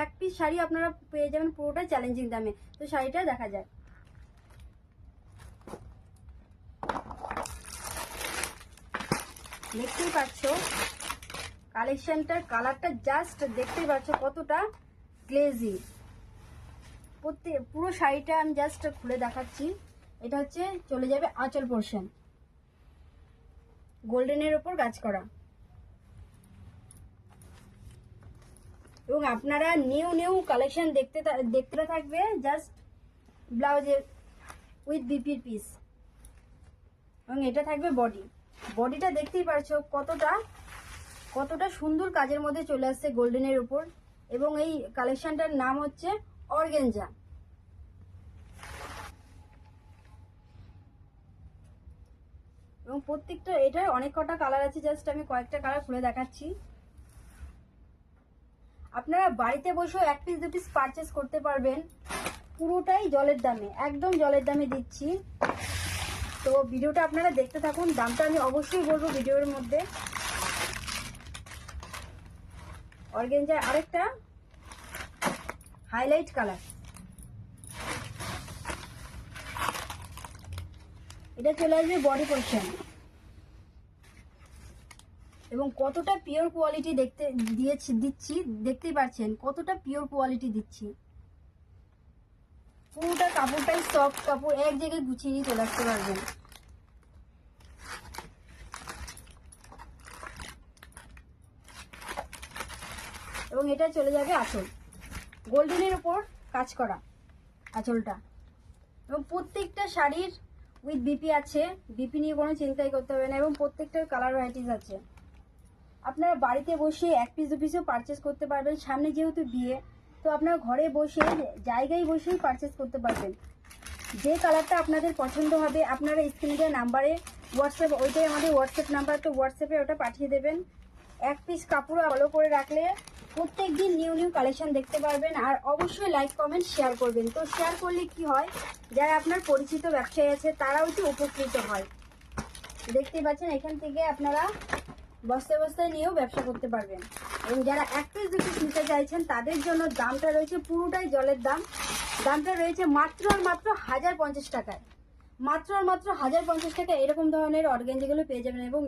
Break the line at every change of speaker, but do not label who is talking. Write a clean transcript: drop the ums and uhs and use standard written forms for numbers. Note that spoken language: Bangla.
এক পিস শাড়ি আপনারা পেয়ে যাবেন পুরোটা চ্যালেঞ্জিং দামে। তো শাড়িটা দেখা যায়। দেখতেই পাচ্ছ কালেকশনটার কালারটা জাস্ট দেখতেই পাচ্ছ কতটা গ্লেজি। পুরো শাড়িটা আমি জাস্ট খুলে দেখাচ্ছি। এটা হচ্ছে চলে যাবে আঁচল পোর্শন, গোল্ডেনের ওপর কাজ করা। এবং আপনারা নিউ কালেকশন দেখতে থাকবে জাস্ট ব্লাউজের উইথ বিপির পিস। এবং এটা থাকবে বডিটা দেখতেই পাচ্ছ কতটা সুন্দর কাজের মধ্যে চলে আসছে গোল্ডেনের উপর। এবং এই কালেকশনটার নাম হচ্ছে অর্গানজা। এবং প্রত্যেকটা এটার অনেক কটা কালার আছে, জাস্ট আমি কয়েকটা কালার খুলে দেখাচ্ছি। আপনারা বাড়িতে বসেও এক পিস দু পিস পারচেস করতে পারবেন, পুরোটাই জলের দামে, একদম জলের দামে দিচ্ছি। তো ভিডিওটা আপনারা দেখতে থাকুন, দামটা আমি অবশ্যই বলবো ভিডিওর মধ্যে। অর্গানজার আরেকটা হাইলাইট কালার, এটা চলে আসবে বডি পোর্শন। এবং কতটা পিওর কোয়ালিটি দিচ্ছি দেখতেই পাচ্ছেন, কতটা পিওর কোয়ালিটি দিচ্ছি। পুরোটা কাপড়টাই সফট কাপড়, এক জায়গায় গুছিয়ে নিয়ে চলে আসতে পারবেন। এবং এটা চলে যাবে আঁচল, গোল্ডেনের উপর কাজ করা আঁচলটা। এবং প্রত্যেকটা শাড়ির উইথ বিপি আছে, বিপি নিয়ে কোনো চিন্তাই করতে হবে না। এবং প্রত্যেকটার কালার ভ্যারাইটিস আছে। আপনারা বাড়িতে বসে এক পিস দু পিসও পারচেস করতে পারবেন। সামনে যেহেতু বিয়ে, তো আপনারা ঘরে বসে জায়গায় বসেই পারচেস করতে পারবেন। যে কালারটা আপনাদের পছন্দ হবে আপনারা স্ক্রিনে দেওয়া নাম্বারে হোয়াটসঅ্যাপ, ওইটাই আমাদের হোয়াটসঅ্যাপ নাম্বার, তো হোয়াটসঅ্যাপে ওটা পাঠিয়ে দেবেন। এক পিস কাপড় ভালো করে রাখলে প্রত্যেক দিন নিউ কালেকশন দেখতে পারবেন। আর অবশ্যই লাইক কমেন্ট শেয়ার করবেন। তো শেয়ার করলে কি হয়, যারা আপনার পরিচিত ব্যবসায়ী আছে তারাও একটু উপকৃত হয়। দেখতে পাচ্ছেন এখান থেকে আপনারা বস্তায় নিয়েও ব্যবসা করতে পারবেন। এবং যারা এক পিস দু পিস নিতে চাইছেন তাদের জন্য দামটা রয়েছে পুরোটাই জলের দাম। দামটা রয়েছে মাত্র আর মাত্র 1050 টাকায়। মাত্র আর মাত্র 1050 টাকা এরকম ধরনের অর্গানজাগুলো পেয়ে যাবেন। এবং